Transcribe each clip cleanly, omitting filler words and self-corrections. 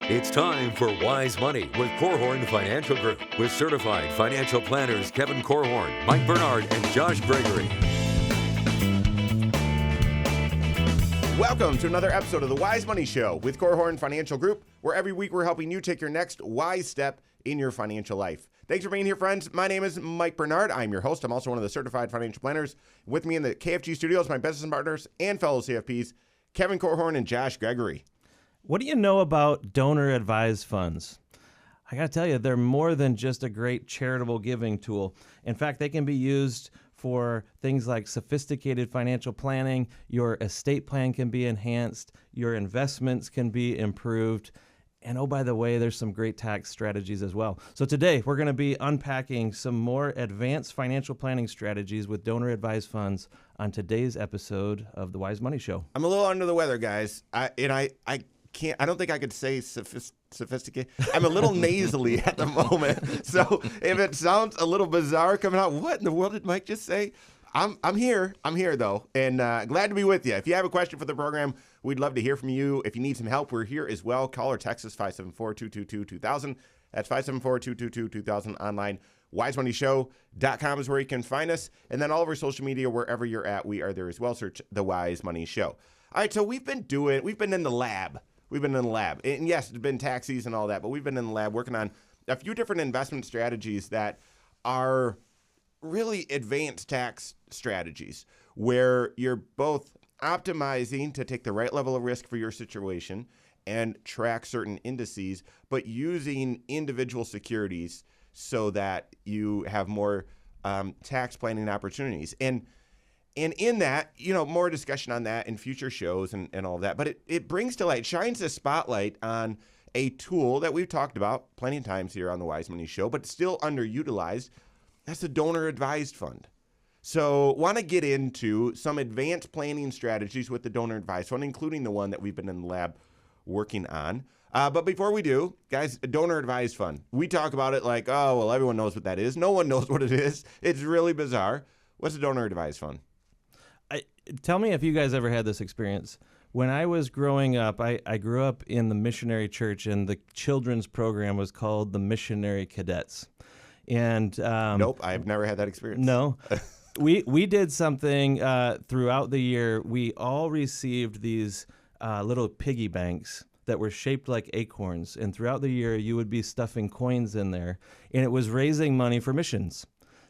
It's time for Wise Money with Korhorn Financial Group with certified financial planners Kevin Korhorn, Mike Bernard, and Josh Gregory. Welcome to another episode of the Wise Money Show with Korhorn Financial Group, where every week we're helping you take your next wise step in your financial life. Thanks for being here, friends. My name is Mike Bernard. I'm your host. I'm also one of the certified financial planners. With me in the KFG studios, my business partners and fellow CFPs, Kevin Korhorn and Josh Gregory. What do you know about donor-advised funds? I got to tell you, they're more than just a great charitable giving tool. In fact, they can be used for things like sophisticated financial planning. Your estate plan can be enhanced. Your investments can be improved. And oh, by the way, there's some great tax strategies as well. So today, we're going to be unpacking some more advanced financial planning strategies with donor-advised funds on today's episode of The Wise Money Show. I'm a little under the weather, guys. I don't think I could say sophisticated. I'm a little nasally at the moment. So if it sounds a little bizarre coming out, what in the world did Mike just say? I'm here. I'm here, though, and glad to be with you. If you have a question for the program, we'd love to hear from you. If you need some help, we're here as well. Call or text us 574-222-2000. That's 574-222-2000 online. WiseMoneyShow.com is where you can find us. And then all of our social media, wherever you're at, we are there as well. Search The Wise Money Show. All right, so we've been in the lab. And yes, it's been tax season and all that, but we've been in the lab working on a few different investment strategies that are really advanced tax strategies where you're both optimizing to take the right level of risk for your situation and track certain indices, but using individual securities so that you have more tax planning opportunities. And in that, more discussion on that in future shows and all of that. But it brings to light, shines a spotlight on a tool that we've talked about plenty of times here on the Wise Money Show, but still underutilized. That's the donor-advised fund. So want to get into some advanced planning strategies with the donor-advised fund, including the one that we've been in the lab working on. But before we do, guys, a donor-advised fund. We talk about it like, oh, well, everyone knows what that is. No one knows what it is. It's really bizarre. What's a donor-advised fund? Tell me if you guys ever had this experience. When I was growing up, I grew up in the missionary church, and the children's program was called the Missionary Cadets. And nope, I've never had that experience. No. We did something throughout the year. We all received these little piggy banks that were shaped like acorns. And throughout the year, you would be stuffing coins in there. And it was raising money for missions.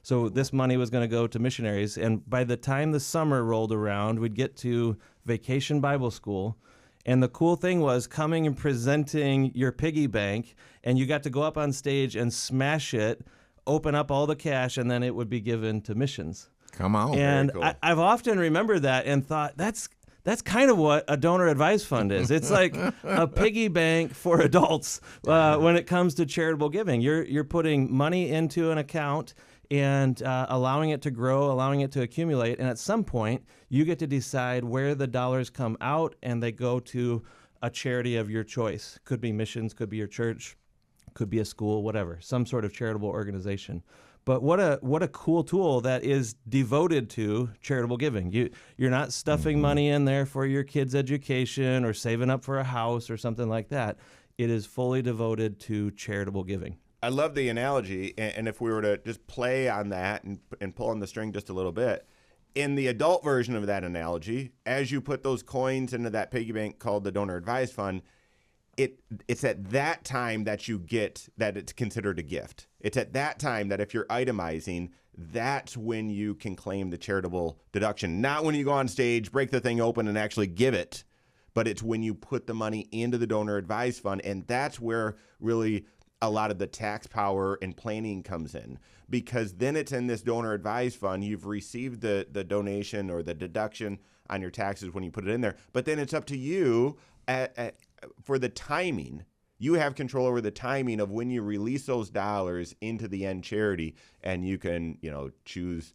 So this money was going to go to missionaries. And by the time the summer rolled around, we'd get to Vacation Bible School. And the cool thing was coming and presenting your piggy bank, and you got to go up on stage and smash it, open up all the cash, and then it would be given to missions. Come on. And Very cool. I've often remembered that and thought, that's kind of what a donor-advised fund is. It's like a piggy bank for adults when it comes to charitable giving. You're putting money into an account and allowing it to grow, allowing it to accumulate. And at some point, you get to decide where the dollars come out, and they go to a charity of your choice. Could be missions, could be your church, could be a school, whatever, some sort of charitable organization. But what a cool tool that is devoted to charitable giving. You're not stuffing money in there for your kids' education or saving up for a house or something like that. It is fully devoted to charitable giving. I love the analogy, and if we were to just play on that and pull on the string just a little bit, in the adult version of that analogy, as you put those coins into that piggy bank called the donor-advised fund, it's at that time that you get that it's considered a gift. It's at that time that if you're itemizing, that's when you can claim the charitable deduction. Not when you go on stage, break the thing open, and actually give it, but it's when you put the money into the donor-advised fund, and that's where really a lot of the tax power and planning comes in, because then it's in this donor advised fund. You've received the donation or the deduction on your taxes when you put it in there, but then it's up to you for the timing. You have control over the timing of when you release those dollars into the end charity, and you can choose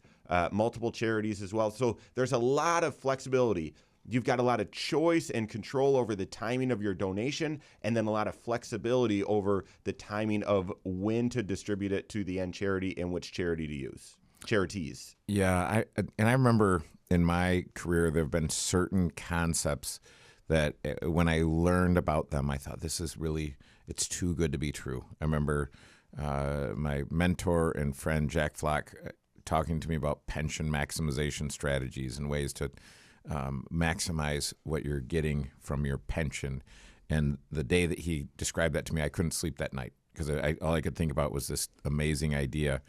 multiple charities as well. So there's a lot of flexibility. You've got a lot of choice and control over the timing of your donation, and then a lot of flexibility over the timing of when to distribute it to the end charity and which charity to use. Charities. Yeah, I remember in my career there have been certain concepts that when I learned about them, I thought it's too good to be true. I remember my mentor and friend Jack Flock talking to me about pension maximization strategies and ways to maximize what you're getting from your pension. And the day that he described that to me, I couldn't sleep that night because all I could think about was this amazing idea.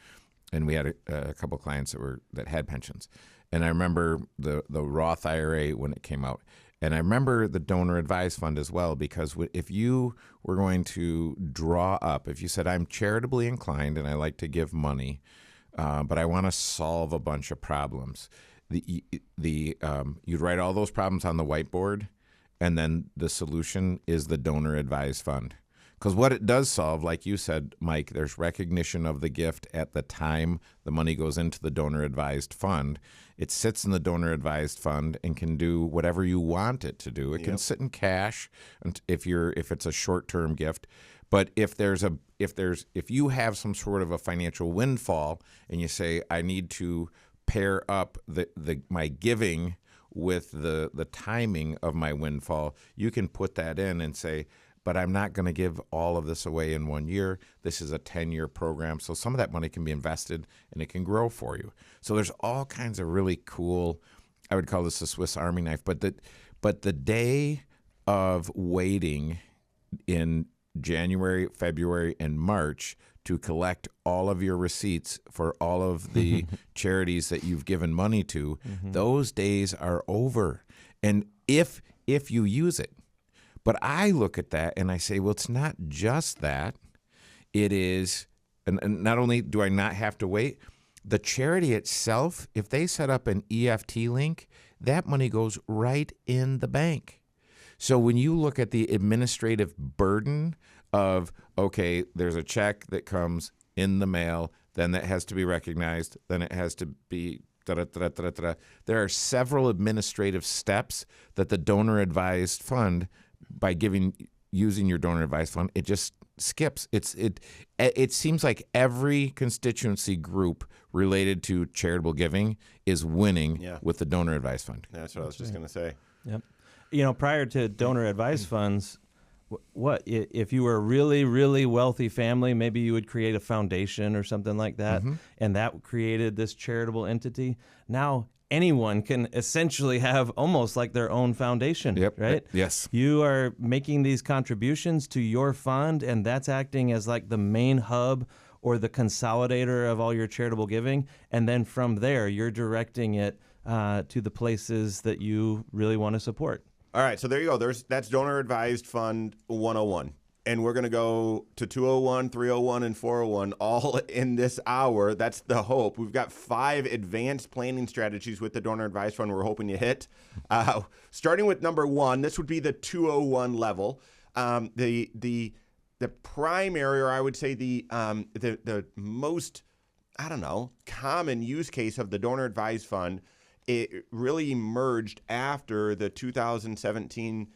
And we had a couple of clients that had pensions. And I remember the Roth IRA when it came out. And I remember the donor advised fund as well, because if you were going to draw up, if you said, I'm charitably inclined and I like to give money, but I want to solve a bunch of problems, you'd write all those problems on the whiteboard, and then the solution is the donor advised fund. Because what it does solve, like you said, Mike, there's recognition of the gift at the time the money goes into the donor advised fund. It sits in the donor advised fund and can do whatever you want it to do. It can sit in cash if it's a short-term gift. But if you have some sort of a financial windfall and you say, I need to pair up my giving with the timing of my windfall, you can put that in and say, but I'm not going to give all of this away in 1 year. This is a 10-year program. So some of that money can be invested and it can grow for you. So there's all kinds of really cool, I would call this a Swiss Army knife, but the day of waiting in January, February, and March to collect all of your receipts for all of the charities that you've given money to, those days are over. And if you use it. But I look at that and I say, well, it's not just that. It is, and not only do I not have to wait, the charity itself, if they set up an EFT link, that money goes right in the bank. So when you look at the administrative burden of, okay, there's a check that comes in the mail, then that has to be recognized, then it has to be da-da-da-da-da-da. There are several administrative steps that the donor advised fund, by using your donor advised fund, it just skips. It seems like every constituency group related to charitable giving is winning with the donor advised fund. That's what I was just going to say. Yep. Prior to donor advised funds, what if you were a really, really wealthy family, maybe you would create a foundation or something like that, and that created this charitable entity. Now anyone can essentially have almost like their own foundation, right? Yes. You are making these contributions to your fund, and that's acting as like the main hub or the consolidator of all your charitable giving. And then from there, you're directing it to the places that you really want to support. All right, so there you go. That's Donor Advised Fund 101. And we're going to go to 201, 301, and 401 all in this hour. That's the hope. We've got 5 advanced planning strategies with the Donor Advised Fund we're hoping you hit. Starting with number 1, this would be the 201 level. The primary, or I would say the most, common use case of the Donor Advised Fund, it really emerged after the 2017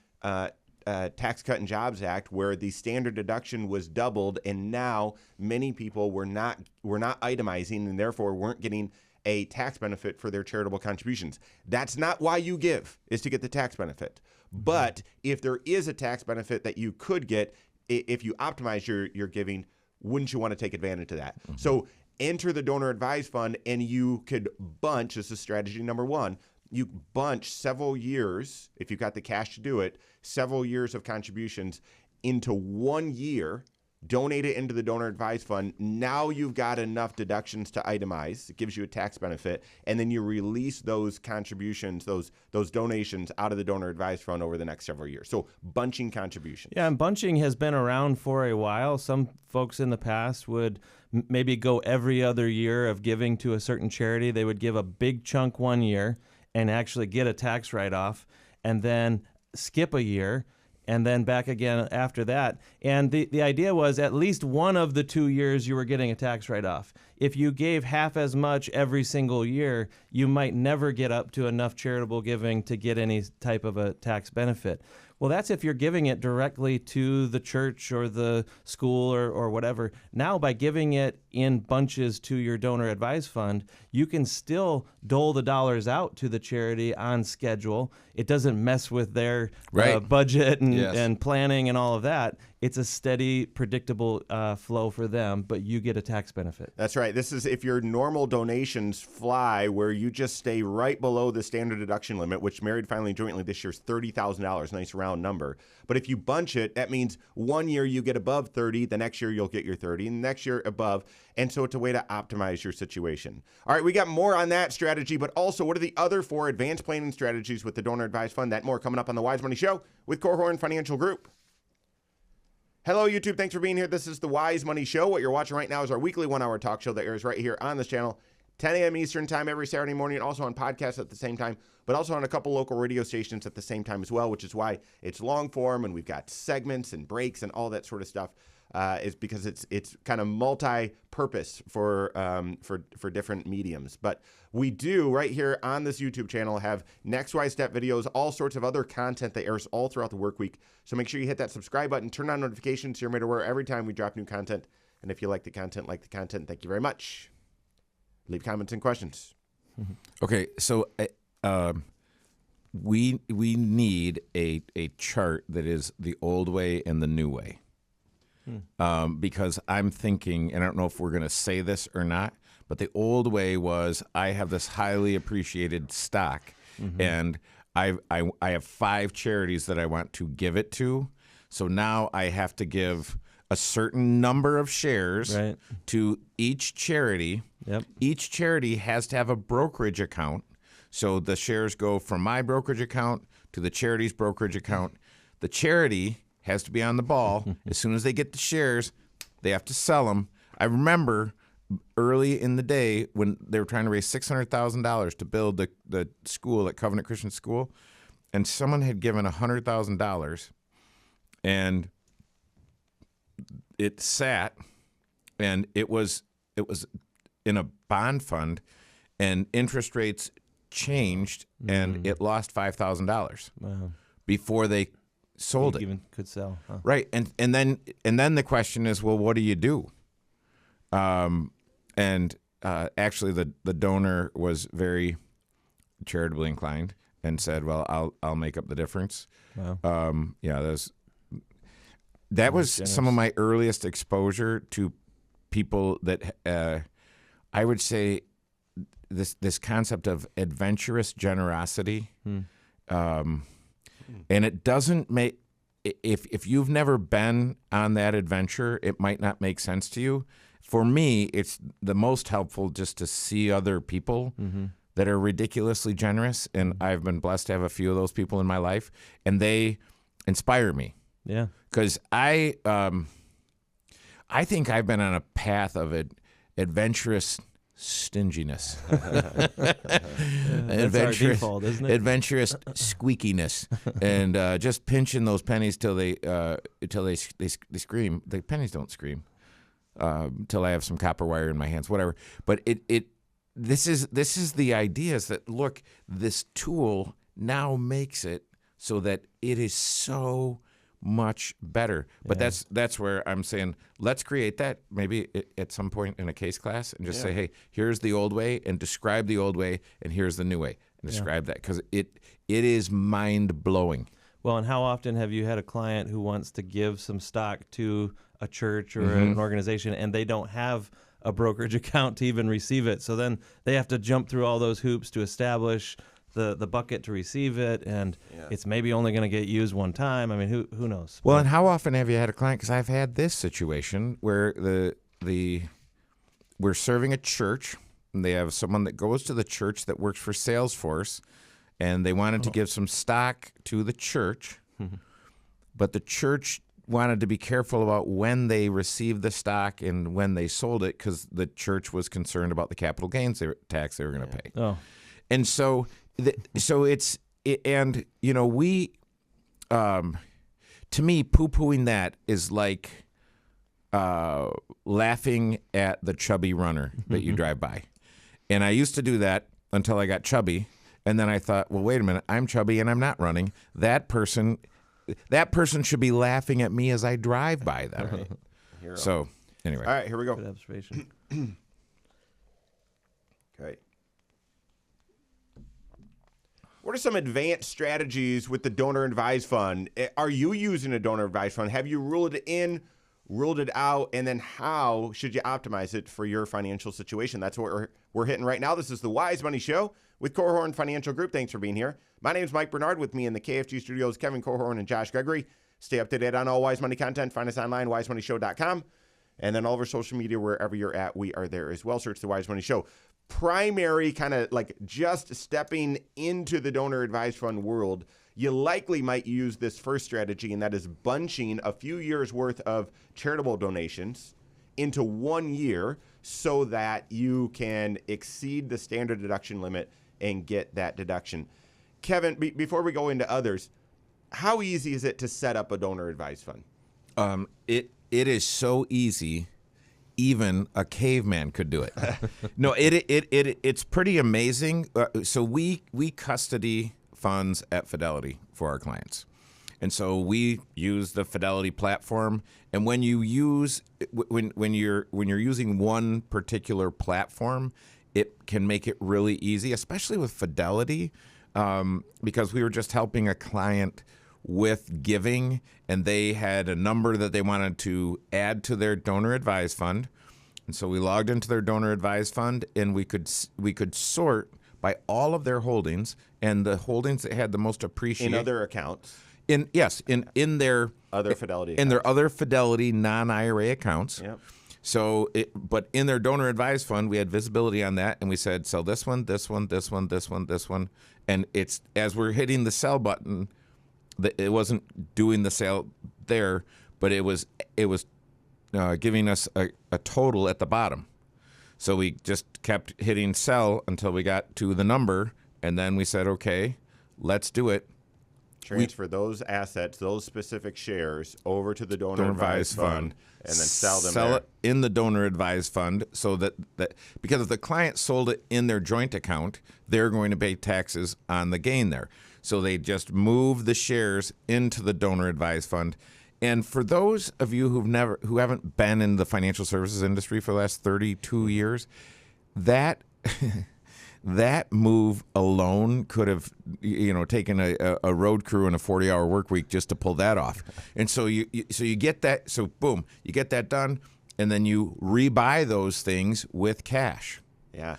Tax Cut and Jobs Act, where the standard deduction was doubled, and now many people were not itemizing and therefore weren't getting a tax benefit for their charitable contributions. That's not why you give, is to get the tax benefit. But if there is a tax benefit that you could get, if you optimize your giving, wouldn't you want to take advantage of that? So enter the Donor Advised Fund, and you could bunch, this is strategy number 1, you bunch several years, if you've got the cash to do it, several years of contributions into 1 year, donate it into the Donor Advised Fund. Now you've got enough deductions to itemize. It gives you a tax benefit. And then you release those contributions, those donations out of the Donor Advised Fund over the next several years. So bunching contributions. Yeah, and bunching has been around for a while. Some folks in the past would maybe go every other year of giving to a certain charity. They would give a big chunk 1 year and actually get a tax write-off, and then skip a year, and then back again after that. And the idea was at least one of the 2 years you were getting a tax write-off. If you gave half as much every single year, you might never get up to enough charitable giving to get any type of a tax benefit. Well, that's if you're giving it directly to the church or the school or whatever. Now, by giving it in bunches to your donor advised fund, you can still dole the dollars out to the charity on schedule. It doesn't mess with their budget and planning and all of that. It's a steady, predictable flow for them, but you get a tax benefit. That's right. This is if your normal donations fly where you just stay right below the standard deduction limit, which Married Finally Jointly this year is $30,000, nice round number. But if you bunch it, that means 1 year you get above 30, the next year you'll get your 30, and the next year above. And so it's a way to optimize your situation. All right, we got more on that strategy, but also what are the other 4 advanced planning strategies with the Donor Advised Fund? That and more coming up on the Wise Money Show with Korhorn Financial Group. Hello, YouTube. Thanks for being here. This is the Wise Money Show. What you're watching right now is our weekly 1-hour talk show that airs right here on this channel, 10 a.m. Eastern time every Saturday morning, and also on podcasts at the same time, but also on a couple local radio stations at the same time as well, which is why it's long form and we've got segments and breaks and all that sort of stuff. Is because it's kind of multi-purpose for different mediums. But we do right here on this YouTube channel have Next Wise Step videos, all sorts of other content that airs all throughout the work week. So make sure you hit that subscribe button, turn on notifications so you're made aware every time we drop new content. And if you like the content, thank you very much. Leave comments and questions. Okay, so we need a chart that is the old way and the new way. Because I'm thinking, and I don't know if we're going to say this or not, but the old way was I have this highly appreciated stock, and I have 5 charities that I want to give it to. So now I have to give a certain number of shares to each charity. Yep. Each charity has to have a brokerage account. So the shares go from my brokerage account to the charity's brokerage account. The charity has to be on the ball. As soon as they get the shares, they have to sell them. I remember early in the day when they were trying to raise $600,000 to build the school at Covenant Christian School, and someone had given $100,000, and it sat, and it was in a bond fund, and interest rates changed, and it lost $5,000 before they sold it. Even could sell, huh? Right, and then the question is, well, what do you do? Actually, the donor was very charitably inclined and said, well, I'll make up the difference. Wow. That was some of my earliest exposure to people that I would say this concept of adventurous generosity. And it doesn't make, if you've never been on that adventure, it might not make sense to you. For me, it's the most helpful just to see other people that are ridiculously generous, and I've been blessed to have a few of those people in my life, and they inspire me. Yeah. Because I think I've been on a path of adventurous stinginess. That's our default, isn't it? Adventurous squeakiness, and just pinching those pennies till they scream. The pennies don't scream till I have some copper wire in my hands, whatever. But this is the idea is that, look, this tool now makes it so that it is so much better. But that's where I'm saying, let's create that maybe at some point in a case class and just say, hey, here's the old way, and describe the old way, and here's the new way, and describe that, because it is mind-blowing. Well, and how often have you had a client who wants to give some stock to a church or an organization, and they don't have a brokerage account to even receive it? So then they have to jump through all those hoops to establish the bucket to receive it, and it's maybe only going to get used one time. I mean, who knows? Well, and how often have you had a client? Because I've had this situation where we're serving a church, and they have someone that goes to the church that works for Salesforce, and they wanted to give some stock to the church, but the church wanted to be careful about when they received the stock and when they sold it, because the church was concerned about the capital gains tax they were going to pay. Oh, and so. And you know, we, to me, poo-pooing that is like laughing at the chubby runner that you drive by. And I used to do that until I got chubby, and then I thought, well, wait a minute, I'm chubby and I'm not running. That person that person should be laughing at me as I drive by them. Hero. So anyway, All right, here we go. Good observation. Okay. What are some advanced strategies with the donor advised fund? Are you using a donor advised fund? Have you ruled it in, ruled it out, and then how should you optimize it for your financial situation? That's what we're hitting right now. This is the Wise Money Show with Korhorn Financial Group. Thanks for being here. My name is Mike Bernard. With me in the KFG studios, Kevin Korhorn and Josh Gregory. Stay up to date on all Wise Money content. Find us online, wisemoneyshow.com. And then all of our social media, wherever you're at, we are there as well. Search the Wise Money Show. Primary kind of like just stepping into the donor advised fund world, you likely might use this first strategy, and that is bunching a few years worth of charitable donations into 1 year so that you can exceed the standard deduction limit and get that deduction. Kevin, before we go into others, how easy is it to set up a donor advised fund? It is so easy. Even a caveman could do it. No, it's pretty amazing. So we custody funds at Fidelity for our clients, and so we use the Fidelity platform. And when you use when you're using one particular platform, it can make it really easy, especially with Fidelity, because we were just helping a client with giving, and they had a number that they wanted to add to their donor advised fund. And so we logged into their donor advised fund, and we could sort by all of their holdings, and the holdings that had the most appreciation In other accounts. in their Other Fidelity in their other Fidelity non-IRA accounts. Yep. So, but in their donor advised fund, we had visibility on that, and we said, sell this one, this one, this one, this one, this one, and it's as we're hitting the sell button. It wasn't doing the sale there, but it was giving us a total at the bottom. So we just kept hitting sell until we got to the number, and then we said, okay, let's do it. Transfer those assets, those specific shares, over to the donor advised fund, and then sell them there. It in the donor advised fund, so that because if the client sold it in their joint account, they're going to pay taxes on the gain there. So they just move the shares into the donor advised fund. And for those of you who haven't been in the financial services industry for the last 32 years, that that move alone could have taken a road crew in a 40-hour work week just to pull that off. And so you get that. So boom, you get that done, and then you rebuy those things with cash. Yeah.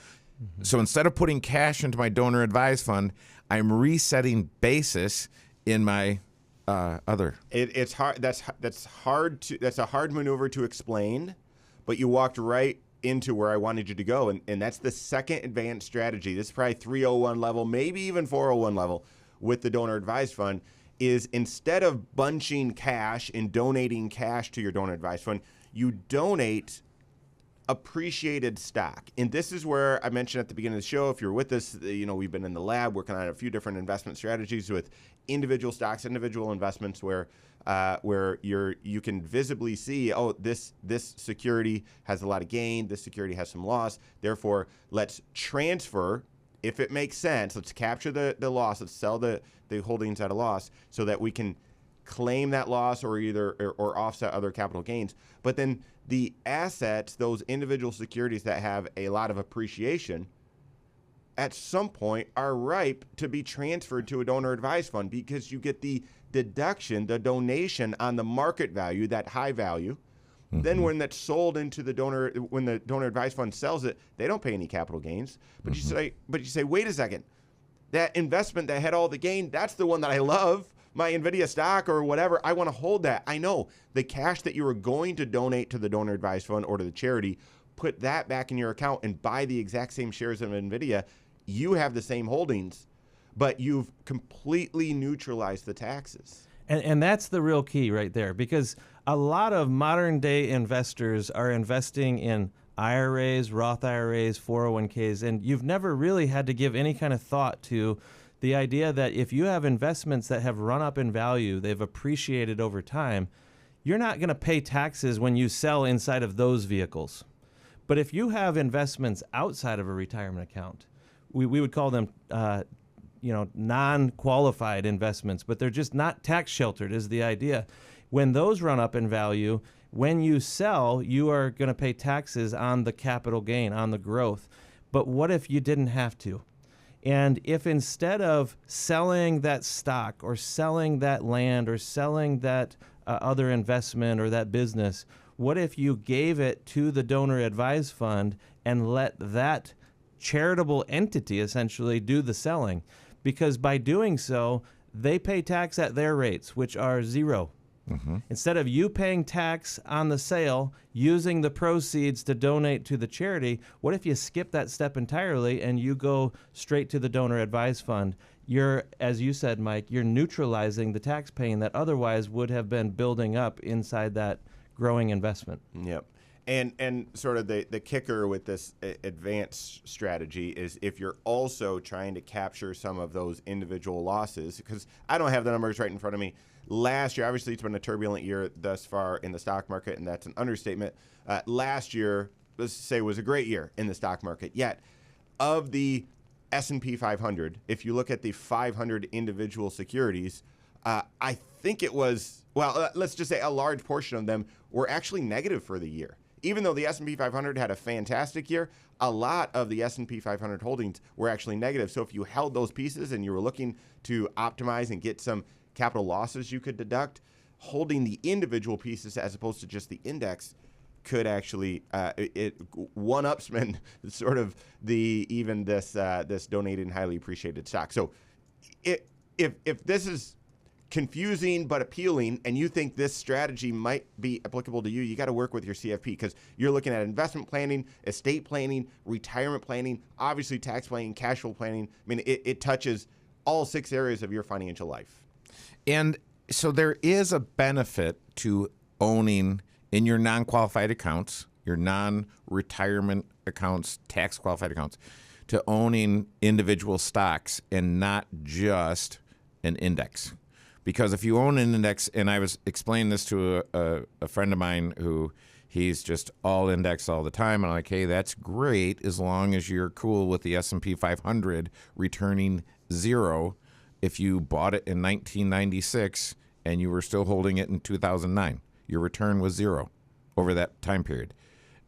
So instead of putting cash into my donor advised fund, I'm resetting basis in my other. It's hard. That's hard to. That's a hard maneuver to explain, but you walked right into where I wanted you to go, and that's the second advanced strategy. This is probably 301 level, maybe even 401 level with the donor advised fund. Is instead of bunching cash and donating cash to your donor advised fund, you donate appreciated stock. And this is where I mentioned at the beginning of the show, if you're with us, we've been in the lab working on a few different investment strategies with individual stocks, individual investments where you can visibly see, this security has a lot of gain, this security has some loss. Therefore, let's transfer, if it makes sense, let's capture the loss, let's sell the holdings at a loss so that we can claim that loss or offset other capital gains. But then the assets, those individual securities that have a lot of appreciation, at some point are ripe to be transferred to a donor advised fund, because you get the deduction, the donation on the market value, that high value. Mm-hmm. Then when that's sold into when the donor advised fund sells it, they don't pay any capital gains. But you say, wait a second, that investment that had all the gain, that's the one that I love. My NVIDIA stock or whatever, I want to hold that. I know the cash that you were going to donate to the donor advised fund or to the charity, put that back in your account and buy the exact same shares of NVIDIA. You have the same holdings, but you've completely neutralized the taxes. And that's the real key right there, because a lot of modern day investors are investing in IRAs, Roth IRAs, 401ks, and you've never really had to give any kind of thought to the idea that if you have investments that have run up in value, they've appreciated over time, you're not going to pay taxes when you sell inside of those vehicles. But if you have investments outside of a retirement account, we would call them non-qualified investments, but they're just not tax sheltered is the idea. When those run up in value, when you sell, you are going to pay taxes on the capital gain, on the growth. But what if you didn't have to? And if instead of selling that stock or selling that land or selling that other investment or that business, what if you gave it to the donor advised fund and let that charitable entity essentially do the selling? Because by doing so, they pay tax at their rates, which are 0. Mm-hmm. Instead of you paying tax on the sale, using the proceeds to donate to the charity, what if you skip that step entirely and you go straight to the donor advised fund? You're, as you said, Mike, you're neutralizing the tax paying that otherwise would have been building up inside that growing investment. Yep. And sort of the kicker with this advanced strategy is if you're also trying to capture some of those individual losses, because I don't have the numbers right in front of me. Last year, obviously, it's been a turbulent year thus far in the stock market, and that's an understatement. Last year, let's say, was a great year in the stock market. Yet, of the S&P 500, if you look at the 500 individual securities, I think it was, let's just say a large portion of them were actually negative for the year. Even though the S&P 500 had a fantastic year, a lot of the S&P 500 holdings were actually negative. So if you held those pieces and you were looking to optimize and get some capital losses you could deduct, holding the individual pieces as opposed to just the index could actually it one-upsman sort of this donated and highly appreciated stock. So if this is confusing but appealing and you think this strategy might be applicable to you, you got to work with your CFP because you're looking at investment planning, estate planning, retirement planning, obviously tax planning, cash flow planning. I mean, it touches all 6 areas of your financial life. And so there is a benefit to owning in your non-qualified accounts, your non-retirement accounts, tax-qualified accounts, to owning individual stocks and not just an index. Because if you own an index, and I was explaining this to a friend of mine who he's just all index all the time, and I'm like, hey, that's great as long as you're cool with the S&P 500 returning 0 if you bought it in 1996 and you were still holding it in 2009. Your return was 0 over that time period.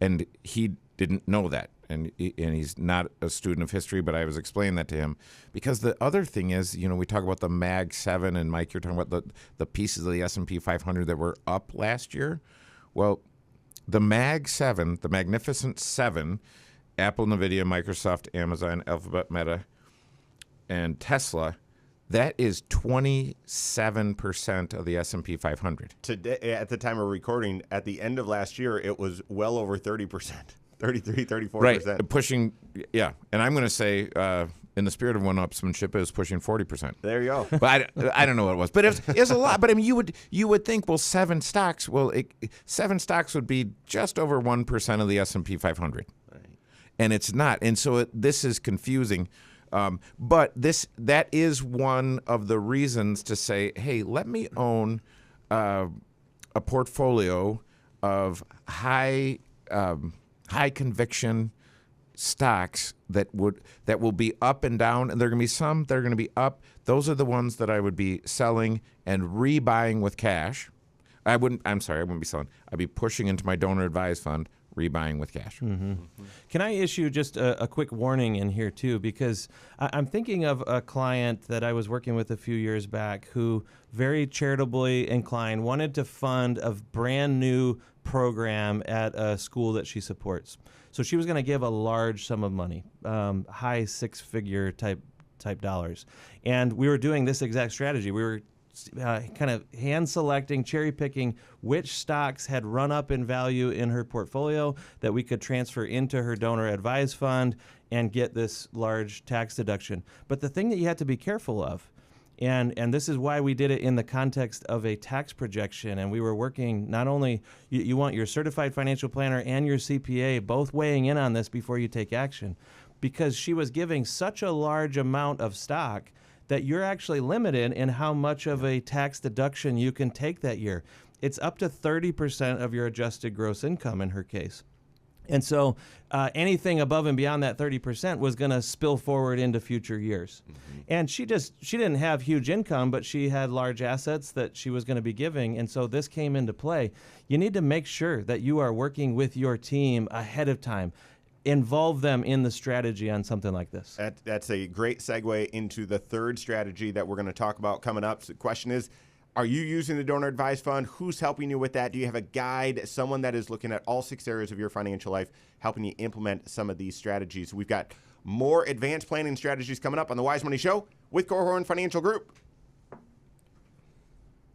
And he didn't know that. And he's not a student of history, but I was explaining that to him. Because the other thing is, we talk about the Mag 7, and Mike, you're talking about the pieces of the S&P 500 that were up last year. Well, the Mag 7, the Magnificent 7, Apple, NVIDIA, Microsoft, Amazon, Alphabet, Meta, and Tesla, that is 27% of the S&P 500. Today, at the time of recording, at the end of last year, it was well over 30%, 33, 34%. Right, pushing, yeah. And I'm going to say, in the spirit of one-upsmanship, it was pushing 40%. There you go. But I don't know what it was. But it was a lot. But I mean, you would think, well, 7 stocks, 7 stocks would be just over 1% of the S&P 500. Right. And it's not. And so this is confusing. But that is one of the reasons to say, hey, let me own a portfolio of high conviction stocks that will be up and down, and there are going to be some that are going to be up. Those are the ones that I would be selling and rebuying with cash. I wouldn't be selling. I'd be pushing into my donor advised fund, rebuying with cash. Mm-hmm. Can I issue just a quick warning in here too? Because I'm thinking of a client that I was working with a few years back who, very charitably inclined, wanted to fund a brand new program at a school that she supports. So she was going to give a large sum of money, high 6-figure type dollars. And we were doing this exact strategy. We were kind of hand selecting, cherry picking which stocks had run up in value in her portfolio that we could transfer into her donor advised fund and get this large tax deduction. But the thing that you have to be careful of, and this is why we did it in the context of a tax projection, and we were working not only, you want your certified financial planner and your CPA both weighing in on this before you take action, because she was giving such a large amount of stock that you're actually limited in how much of a tax deduction you can take that year. It's up to 30% of your adjusted gross income in her case. And so anything above and beyond that 30% was going to spill forward into future years. And she didn't have huge income, but she had large assets that she was going to be giving. And so this came into play. You need to make sure that you are working with your team ahead of time. Involve them in the strategy on something like this. That's a great segue into the third strategy that we're going to talk about coming up. So the question is, are you using the donor advised fund? Who's helping you with that? Do you have a guide, someone that is looking at all 6 areas of your financial life, helping you implement some of these strategies? We've got more advanced planning strategies coming up on the Wise Money Show with Korhorn Financial Group.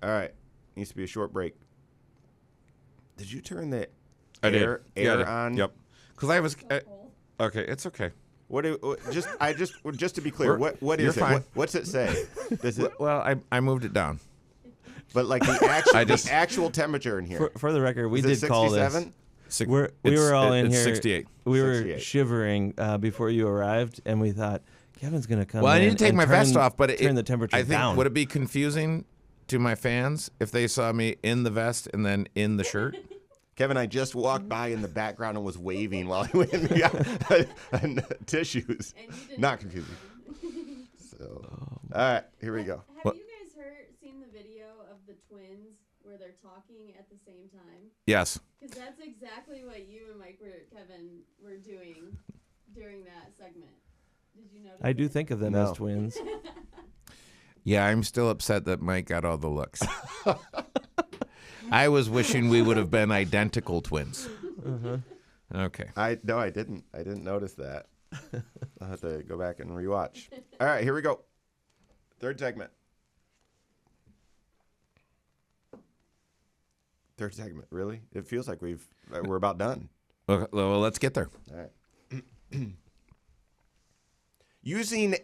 All right. Needs to be a short break. Did you turn the air on? Yep. Because I was... okay, it's okay. Just to be clear, what is it? What's it say? Does it? Well, I moved it down. But like the actual temperature in here. For the record, we Is did it call this. 67? We were all in it's here. 68. We were 68. shivering before you arrived, and we thought Kevin's going to come. Well, I in need to take and my vest off, but turn the temperature I think down. would it be confusing to my fans if they saw me in the vest and then in the shirt? Kevin, I just walked by in the background and was waving while he went and got tissues. Not confusing. So, all right, here we go. Have you guys seen the video of the twins where they're talking at the same time? Yes. Because that's exactly what you and Kevin were doing during that segment. Did you notice? I do think of them as twins. Yeah, I'm still upset that Mike got all the looks. I was wishing we would have been identical twins. Okay. I didn't. I didn't notice that. I'll have to go back and rewatch. All right, here we go. Third segment. Third segment. Really? It feels like we're about done. Well, let's get there. All right. Using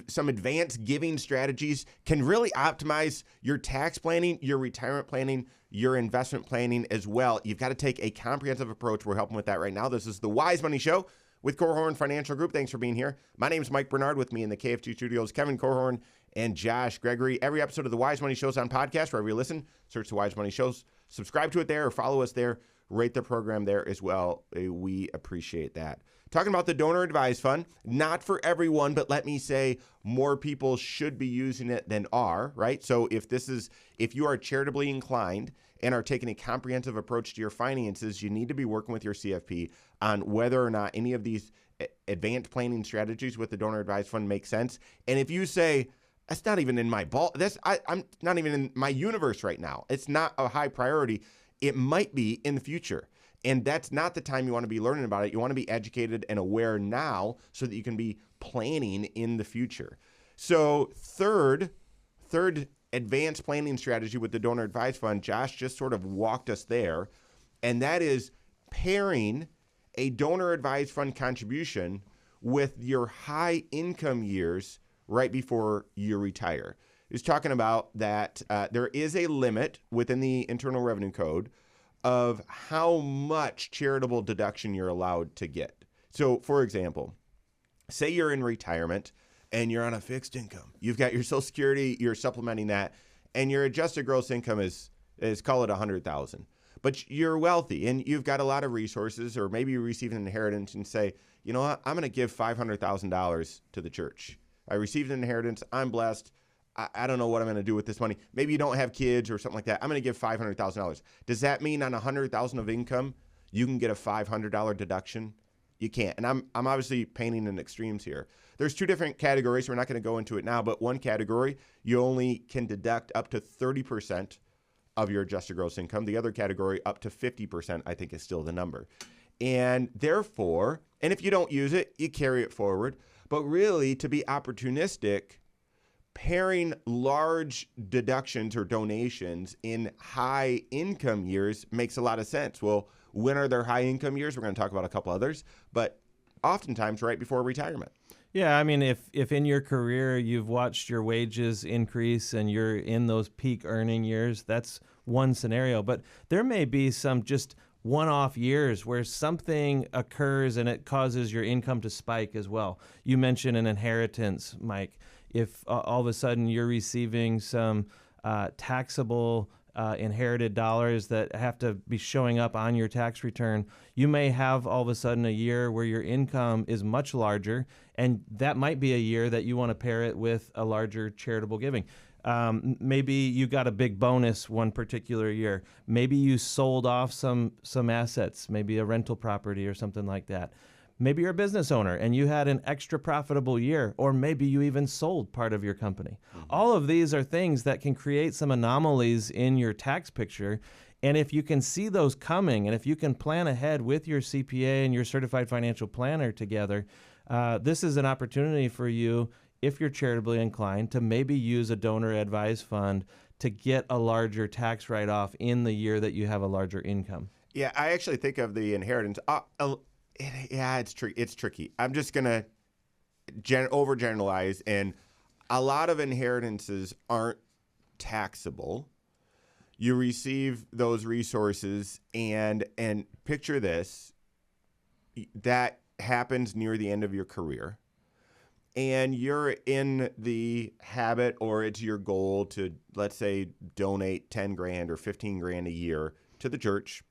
some advanced giving strategies can really optimize your tax planning, your retirement planning, your investment planning as well. You've got to take a comprehensive approach. We're helping with that right now. This is the Wise Money Show with Korhorn Financial Group. Thanks for being here. My name is Mike Bernard. With me in the KFG studios, Kevin Korhorn and Josh Gregory. Every episode of the Wise Money Show is on podcast. Wherever you listen, search the Wise Money Shows. Subscribe to it there or follow us there. Rate the program there as well. We appreciate that. Talking about the donor advised fund, not for everyone, but let me say more people should be using it than are, right? So if you are charitably inclined and are taking a comprehensive approach to your finances, you need to be working with your CFP on whether or not any of these advanced planning strategies with the donor advised fund make sense. And if you say, that's not even in my I'm not even in my universe right now, it's not a high priority, it might be in the future. And that's not the time you want to be learning about it. You want to be educated and aware now so that you can be planning in the future. So third advanced planning strategy with the donor advised fund, Josh just sort of walked us there, and that is pairing a donor advised fund contribution with your high income years right before you retire. He's talking about that there is a limit within the Internal Revenue Code of how much charitable deduction you're allowed to get. So, for example, say you're in retirement and you're on a fixed income. You've got your Social Security, you're supplementing that, and your adjusted gross income is call it $100,000. But you're wealthy and you've got a lot of resources, or maybe you receive an inheritance and say, you know what, I'm going to give $500,000 to the church. I received an inheritance. I'm blessed. I don't know what I'm going to do with this money. Maybe you don't have kids or something like that. I'm going to give $500,000. Does that mean on $100,000 of income, you can get a $500 deduction? You can't. And I'm obviously painting in extremes here. There's two different categories. We're not going to go into it now, but one category, you only can deduct up to 30% of your adjusted gross income. The other category, up to 50%, I think is still the number. And therefore, and if you don't use it, you carry it forward. But really, to be opportunistic, pairing large deductions or donations in high income years makes a lot of sense. Well, when are there high income years? We're going to talk about a couple others, but oftentimes right before retirement. Yeah, I mean, if in your career you've watched your wages increase and you're in those peak earning years, that's one scenario. But there may be some just one-off years where something occurs and it causes your income to spike as well. You mentioned an inheritance, Mike. If all of a sudden you're receiving some taxable inherited dollars that have to be showing up on your tax return, you may have all of a sudden a year where your income is much larger, and that might be a year that you want to pair it with a larger charitable giving. Maybe you got a big bonus one particular year. Maybe you sold off some assets, maybe a rental property or something like that. Maybe you're a business owner and you had an extra profitable year, or maybe you even sold part of your company. All of these are things that can create some anomalies in your tax picture. And if you can see those coming, and if you can plan ahead with your CPA and your certified financial planner together, this is an opportunity for you, if you're charitably inclined, to maybe use a donor advised fund to get a larger tax write-off in the year that you have a larger income. Yeah, I actually think of the inheritance. It's tricky. I'm just gonna overgeneralize, and a lot of inheritances aren't taxable. You receive those resources, and picture this: that happens near the end of your career, and you're in the habit, or it's your goal to, let's say, donate 10 grand or 15 grand a year to the church,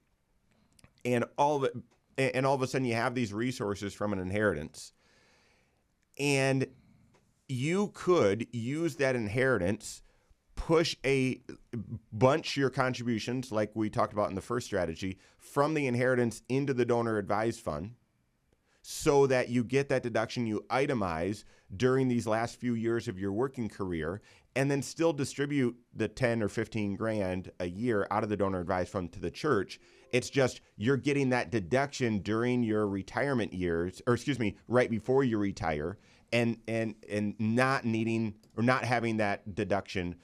and all of a sudden you have these resources from an inheritance, and you could use that inheritance, bunch your contributions, like we talked about in the first strategy, from the inheritance into the donor advised fund, so that you get that deduction you itemize during these last few years of your working career, and then still distribute the 10 or 15 grand a year out of the donor advised fund to the church. It's just you're getting that deduction during your retirement years, or right before you retire, and not needing or not having that deduction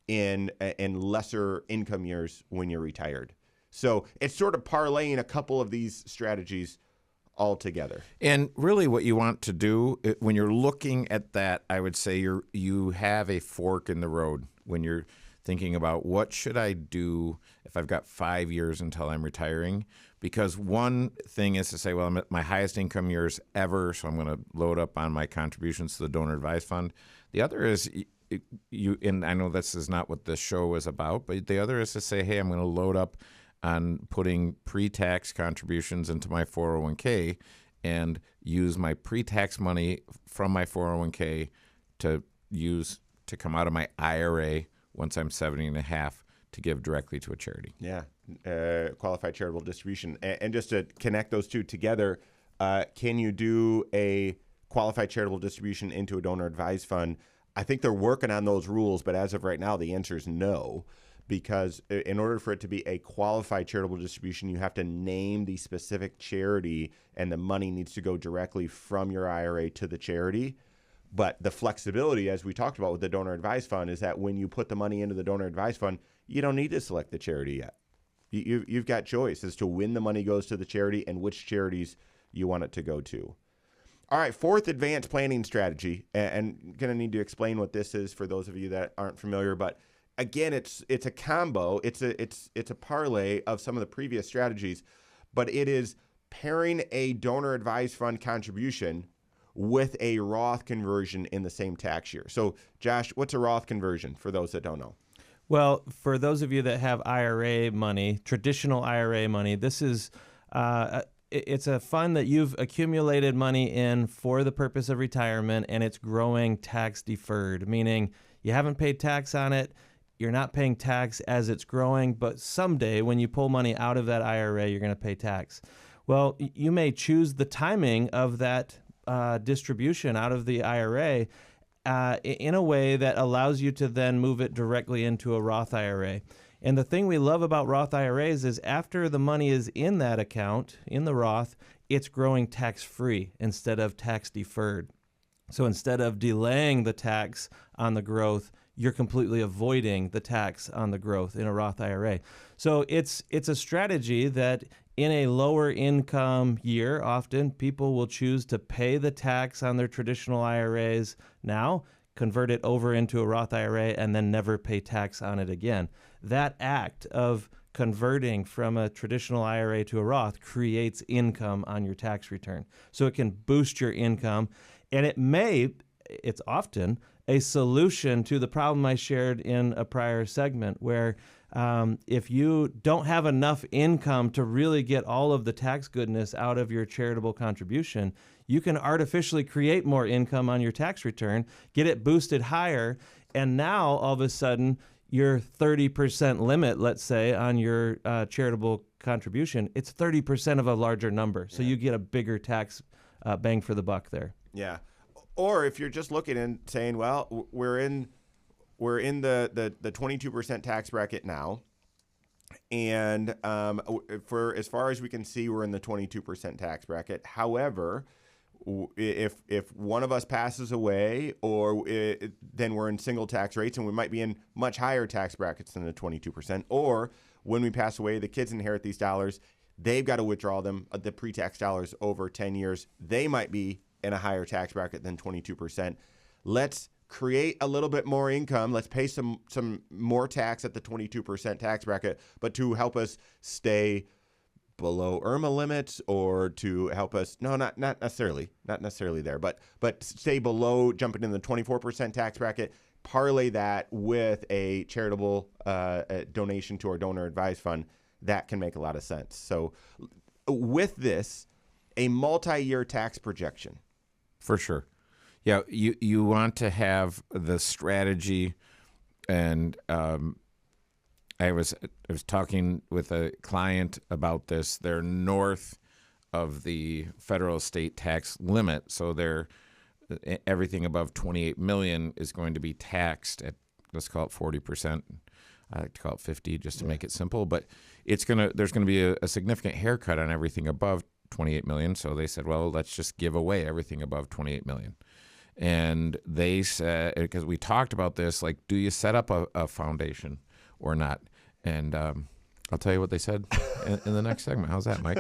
in lesser income years when you're retired. So it's sort of parlaying a couple of these strategies all together. And really what you want to do when you're looking at that, I would say you have a fork in the road when you're thinking about what should I do if I've got 5 years until I'm retiring. Because one thing is to say, well, I'm at my highest income years ever, so I'm going to load up on my contributions to the donor advised fund. The other is and I know this is not what this show is about, but the other is to say, hey, I'm going to load up on putting pre-tax contributions into my 401k and use my pre-tax money from my 401k to come out of my IRA once I'm 70 and a half to give directly to a charity. Yeah, qualified charitable distribution. And just to connect those two together, can you do a qualified charitable distribution into a donor advised fund? I think they're working on those rules, but as of right now, the answer is no. Because in order for it to be a qualified charitable distribution, you have to name the specific charity, and the money needs to go directly from your IRA to the charity. But the flexibility, as we talked about with the donor advised fund, is that when you put the money into the donor advised fund, you don't need to select the charity yet. You've got choice as to when the money goes to the charity and which charities you want it to go to. All right, fourth advanced planning strategy, and going to need to explain what this is for those of you that aren't familiar, but again, it's a combo. It's a parlay of some of the previous strategies, but it is pairing a donor advised fund contribution with a Roth conversion in the same tax year. So, Josh, what's a Roth conversion for those that don't know? Well, for those of you that have IRA money, traditional IRA money, this is it's a fund that you've accumulated money in for the purpose of retirement, and it's growing tax deferred, meaning you haven't paid tax on it. You're not paying tax as it's growing, but someday when you pull money out of that IRA, you're going to pay tax. Well, you may choose the timing of that distribution out of the IRA in a way that allows you to then move it directly into a Roth IRA. And the thing we love about Roth IRAs is after the money is in that account, in the Roth, it's growing tax-free instead of tax-deferred. So instead of delaying the tax on the growth, you're completely avoiding the tax on the growth in a Roth IRA. So it's a strategy that in a lower income year, often people will choose to pay the tax on their traditional IRAs now, convert it over into a Roth IRA, and then never pay tax on it again. That act of converting from a traditional IRA to a Roth creates income on your tax return. So it can boost your income, and it's often a solution to the problem I shared in a prior segment where if you don't have enough income to really get all of the tax goodness out of your charitable contribution, you can artificially create more income on your tax return, get it boosted higher, and now all of a sudden your 30% limit, let's say, on your charitable contribution, it's 30% of a larger number. So you get a bigger tax bang for the buck there. Yeah. Or if you're just looking and saying, well, we're in the 22% tax bracket now, and for as far as we can see, we're in the 22% tax bracket. However, if one of us passes away, then we're in single tax rates, and we might be in much higher tax brackets than the 22%. Or when we pass away, the kids inherit these dollars. They've got to withdraw them, the pre-tax dollars, over 10 years. They might be in a higher tax bracket than 22%. Let's create a little bit more income. Let's pay some more tax at the 22% tax bracket, but to help us stay below IRMA limits, or to help us, not necessarily there, but stay below, jumping in the 24% tax bracket, parlay that with a charitable donation to our donor advised fund. That can make a lot of sense. So with this, a multi-year tax projection. For sure. Yeah, you want to have the strategy, and I was talking with a client about this. They're north of the federal state tax limit, so they're everything above 28 million is going to be taxed at, let's call it 40%. I like to call it 50 just to make it simple, but there's going to be a significant haircut on everything above 28 million. So they said, well, let's just give away everything above 28 million. And they said, because we talked about this, like, do you set up a foundation or not? And I'll tell you what they said in the next segment. How's that, Mike?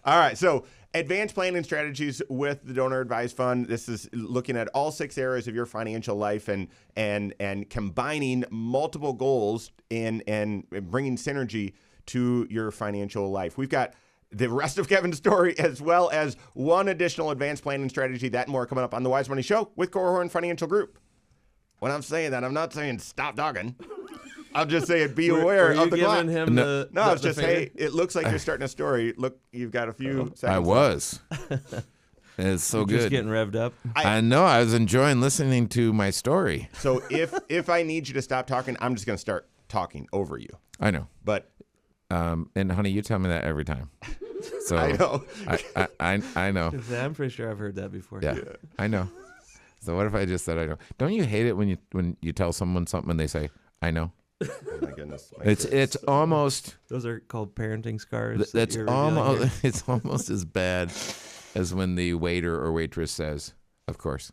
All right. So advanced planning strategies with the donor advised fund. This is looking at all 6 areas of your financial life and combining multiple goals and bringing synergy to your financial life. We've got the rest of Kevin's story, as well as one additional advanced planning strategy. That and more coming up on the Wise Money Show with Korhorn Financial Group. When I'm saying that, I'm not saying stop talking. I'll just say it. Be aware of the clock. Him no, it's just, finger? hey, it looks like you're starting a story. Look, you've got a few seconds. I was. It's so good. Just getting revved up. I know. I was enjoying listening to my story. So if I need you to stop talking, I'm just going to start talking over you. I know. But and honey, you tell me that every time. So I know. I know. I'm pretty sure I've heard that before. Yeah, I know. So what if I just said I know? Don't you hate it when you tell someone something and they say I know? Oh my goodness. It's almost. Those are called parenting scars. That's you're revealing here. almost. It's almost as bad as when the waiter or waitress says, "Of course,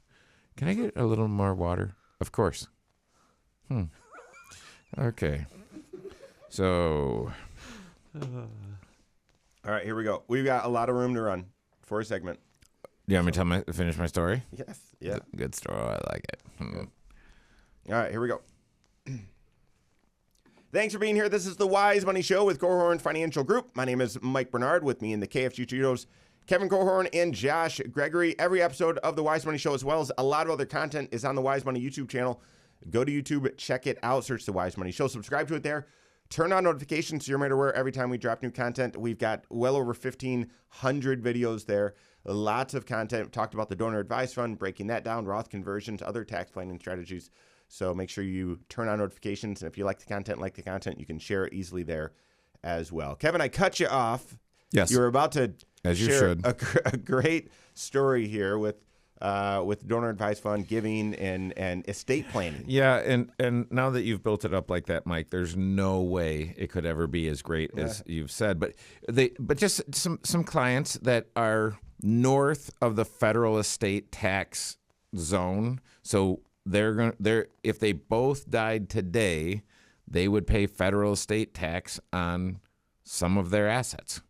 can I get a little more water?" Of course. Okay. So. All right, here we go. We've got a lot of room to run for a segment. Do you want me to finish my story? Yes. Yeah. Good story. I like it. All right, here we go. Thanks for being here. This is the Wise Money Show with Korhorn Financial Group. My name is Mike Bernard. With me in the KFG Studios, Kevin Korhorn and Josh Gregory. Every episode of the Wise Money Show, as well as a lot of other content, is on the Wise Money YouTube channel. Go to YouTube, check it out, search the Wise Money Show, subscribe to it there. Turn on notifications so you're made aware every time we drop new content. We've got well over 1,500 videos there. Lots of content. We talked about the donor advised fund, breaking that down, Roth conversions, other tax planning strategies. So make sure you turn on notifications. And if you like the content, you can share it easily there as well. Kevin, I cut you off. Yes. You were about to As you share should. a great story here with donor advised fund, giving, and estate planning. Yeah, and now that you've built it up like that, Mike, there's no way it could ever be as great as you've said. But just some clients that are north of the federal estate tax zone. So they're if they both died today, they would pay federal estate tax on some of their assets.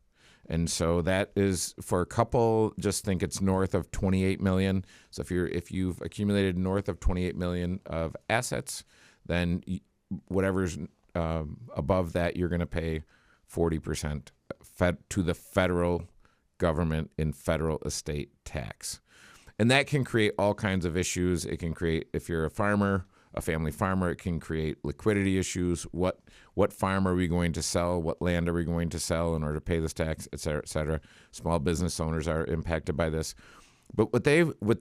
And so that is for a couple, just think it's north of 28 million. So if you've accumulated north of 28 million of assets, then whatever's above that, you're going to pay 40% to the federal government in federal estate tax. And that can create all kinds of issues. It can create, if you're a farmer, a family farmer. It can create liquidity issues. What farm are we going to sell? What land are we going to sell in order to pay this tax, et cetera, et cetera. Small business owners are impacted by this. But what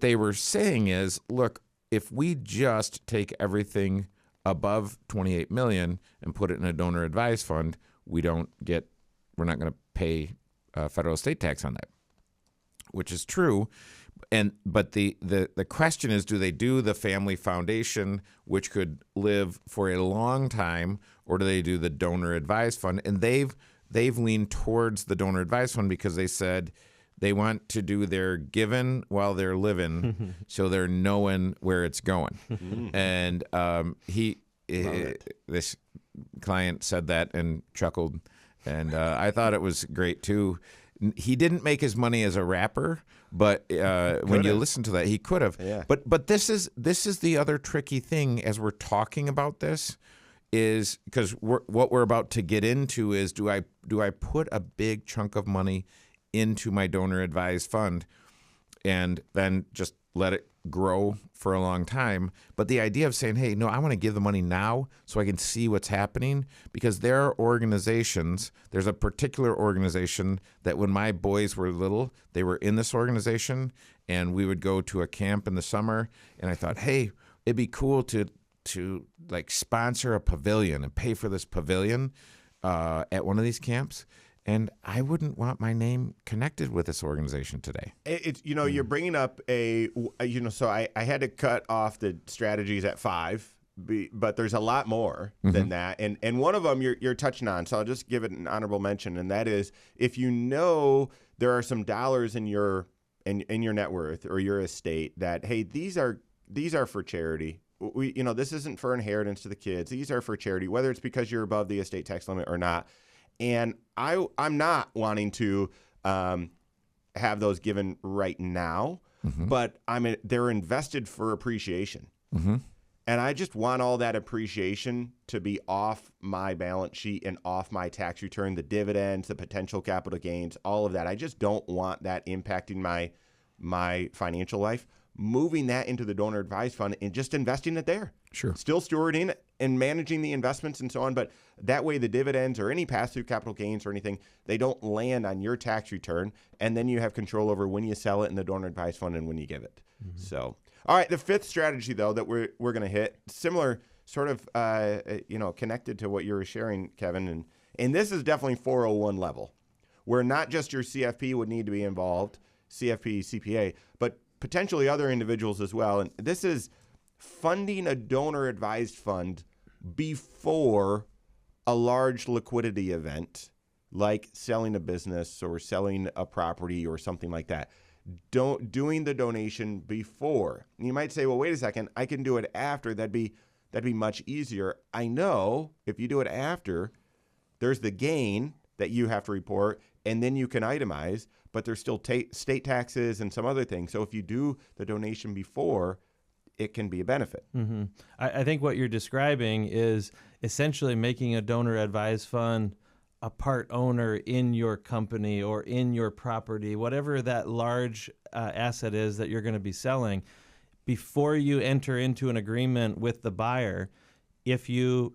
they were saying is, look, if we just take everything above $28 million and put it in a donor advised fund, we're not going to pay federal estate tax on that, which is true. But the question is, do they do the family foundation, which could live for a long time, or do they do the donor advised fund? And they've leaned towards the donor advised fund because they said they want to do their giving while they're living, so they're knowing where it's going. And this client said that and chuckled, and I thought it was great too. He didn't make his money as a rapper, but when you listen to that, he could have. Yeah. But this is the other tricky thing as we're talking about this, is because what we're about to get into is, do I put a big chunk of money into my donor advised fund and then just let it grow for a long time? But the idea of saying, hey, no, I want to give the money now so I can see what's happening, because there are organizations, there's a particular organization that when my boys were little, they were in this organization, and we would go to a camp in the summer, and I thought, hey, it'd be cool to like sponsor a pavilion and pay for this pavilion at one of these camps. And I wouldn't want my name connected with this organization today. It's you're bringing up so I had to cut off the strategies at 5, but there's a lot more than that, and one of them you're touching on. So I'll just give it an honorable mention, and that is, if you know there are some dollars in your net worth or your estate that, hey, these are for charity. This isn't for inheritance to the kids. These are for charity, whether it's because you're above the estate tax limit or not. And I'm not wanting to have those given right now, but they're invested for appreciation. And I just want all that appreciation to be off my balance sheet and off my tax return, the dividends, the potential capital gains, all of that. I just don't want that impacting my financial life. Moving that into the donor advised fund and just investing it there. Sure. Still stewarding and managing the investments and so on, but that way the dividends or any pass-through capital gains or anything, they don't land on your tax return, and then you have control over when you sell it in the donor advised fund and when you give it. So, all right, the fifth strategy, though, that we're going to hit, similar sort of connected to what you were sharing, Kevin, and this is definitely 401 level, where not just your CFP would need to be involved, CFP, CPA, but potentially other individuals as well. And this is funding a donor advised fund before a large liquidity event, like selling a business or selling a property or something like that. Doing the donation before. You might say, well, wait a second, I can do it after. That'd be much easier. I know if you do it after, there's the gain that you have to report, and then you can itemize, but there's still state taxes and some other things. So if you do the donation before, it can be a benefit. I think what you're describing is essentially making a donor advised fund a part owner in your company or in your property, whatever that large asset is that you're going to be selling. Before you enter into an agreement with the buyer, if you,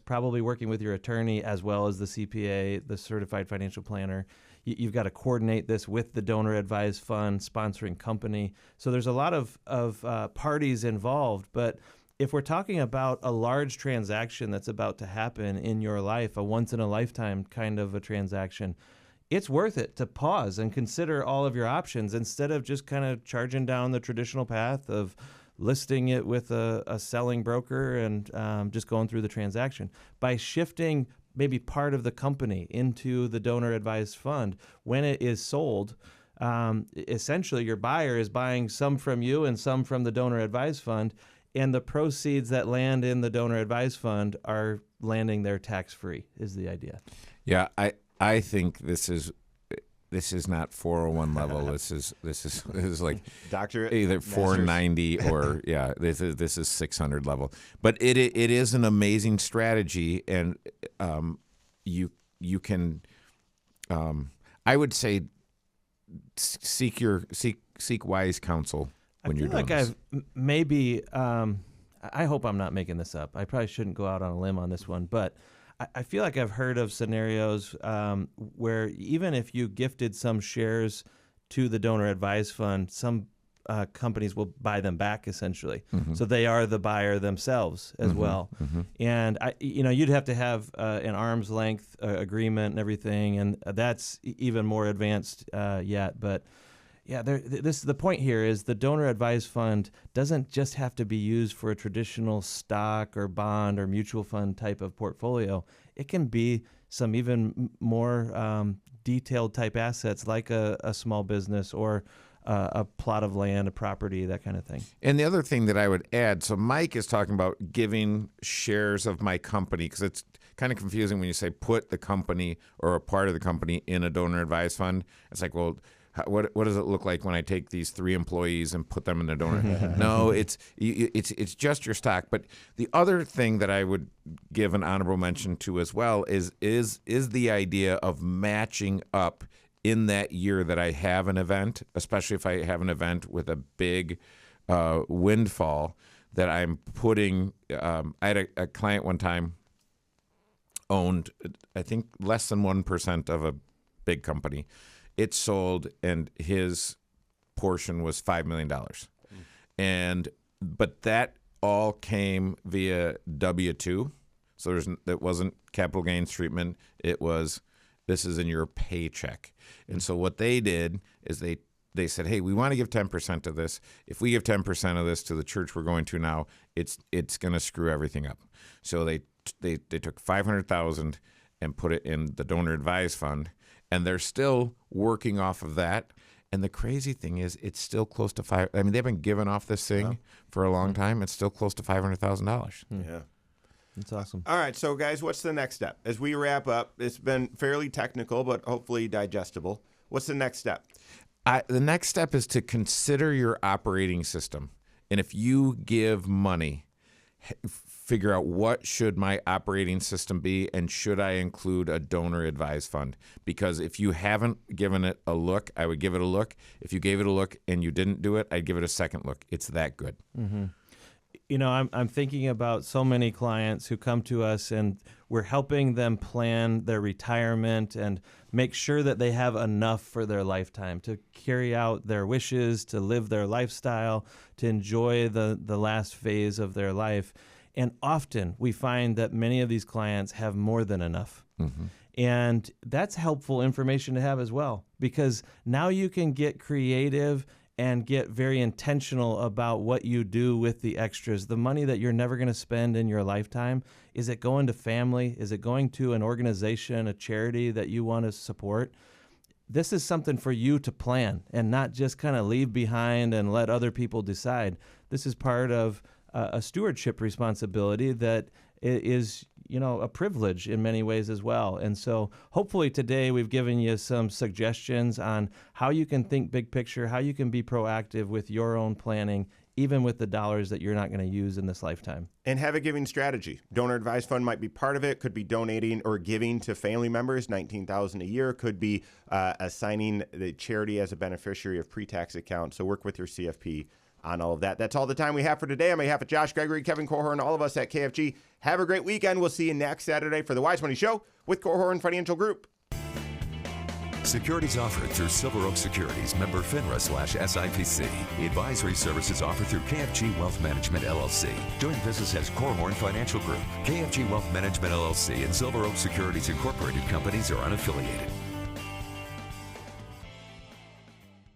probably working with your attorney as well as the CPA, the certified financial planner, you've got to coordinate this with the donor advised fund sponsoring company. So there's a lot of parties involved. But if we're talking about a large transaction that's about to happen in your life, a once in a lifetime kind of a transaction, it's worth it to pause and consider all of your options instead of just kind of charging down the traditional path of listing it with a selling broker and just going through the transaction. By shifting maybe part of the company into the donor advised fund, when it is sold, essentially your buyer is buying some from you and some from the donor advised fund, and the proceeds that land in the donor advised fund are landing there tax-free, is the idea. Yeah, I think this is not 401 level. This is like Doctorate, either 490 or this is 600 level. But it is an amazing strategy, and you can I would say seek wise counsel when you're doing this. I've maybe I hope I'm not making this up. I probably shouldn't go out on a limb on this one, but I feel like I've heard of scenarios where even if you gifted some shares to the donor advised fund, some companies will buy them back essentially. So they are the buyer themselves as well. And you'd have to have an arm's length agreement and everything, and that's even more advanced yet. But yeah, the point here is the donor advised fund doesn't just have to be used for a traditional stock or bond or mutual fund type of portfolio. It can be some even more detailed type assets like a small business or a plot of land, a property, that kind of thing. And the other thing that I would add, so Mike is talking about giving shares of my company, because it's kind of confusing when you say put the company or a part of the company in a donor advised fund. It's like, well, what does it look like when I take these 3 employees and put them in the donor? No, it's just your stock. But the other thing that I would give an honorable mention to as well is the idea of matching up in that year that I have an event, especially if I have an event with a big windfall that I'm putting. I had a client one time owned, I think, less than 1% of a big company. It sold, and his portion was $5 million. But that all came via W-2. So it wasn't capital gains treatment. It was, this is in your paycheck. And so what they did is they said, hey, we want to give 10% of this. If we give 10% of this to the church we're going to now, it's going to screw everything up. So they took $500,000 and put it in the donor advised fund, and they're still working off of that. And the crazy thing is, it's still close to they've been giving off this thing for a long time. It's still close to $500,000. Yeah. That's awesome. All right, so guys, what's the next step? As we wrap up, it's been fairly technical, but hopefully digestible. What's the next step? The next step is to consider your operating system. And if you give money, figure out what should my operating system be, and should I include a donor advised fund? Because if you haven't given it a look, I would give it a look. If you gave it a look and you didn't do it, I'd give it a second look. It's that good. Mm-hmm. I'm thinking about so many clients who come to us, and we're helping them plan their retirement and make sure that they have enough for their lifetime to carry out their wishes, to live their lifestyle, to enjoy the last phase of their life. And often we find that many of these clients have more than enough. Mm-hmm. And that's helpful information to have as well, because now you can get creative and get very intentional about what you do with the extras. The money that you're never going to spend in your lifetime, is it going to family? Is it going to an organization, a charity that you want to support? This is something for you to plan and not just kind of leave behind and let other people decide. This is part of a stewardship responsibility that is, a privilege in many ways as well. And so hopefully today we've given you some suggestions on how you can think big picture, how you can be proactive with your own planning, even with the dollars that you're not going to use in this lifetime. And have a giving strategy. Donor advised fund might be part of it. Could be donating or giving to family members, $19,000 a year. Could be assigning the charity as a beneficiary of pre-tax accounts. So work with your CFP on all of that. That's all the time we have for today. On behalf of Josh Gregory, Kevin Korhorn, all of us at KFG, have a great weekend. We'll see you next Saturday for the Wise Money Show with Korhorn Financial Group. Securities offered through Silver Oak Securities, member FINRA/SIPC. Advisory services offered through KFG Wealth Management, LLC. Doing business as Korhorn Financial Group. KFG Wealth Management, LLC and Silver Oak Securities Incorporated companies are unaffiliated.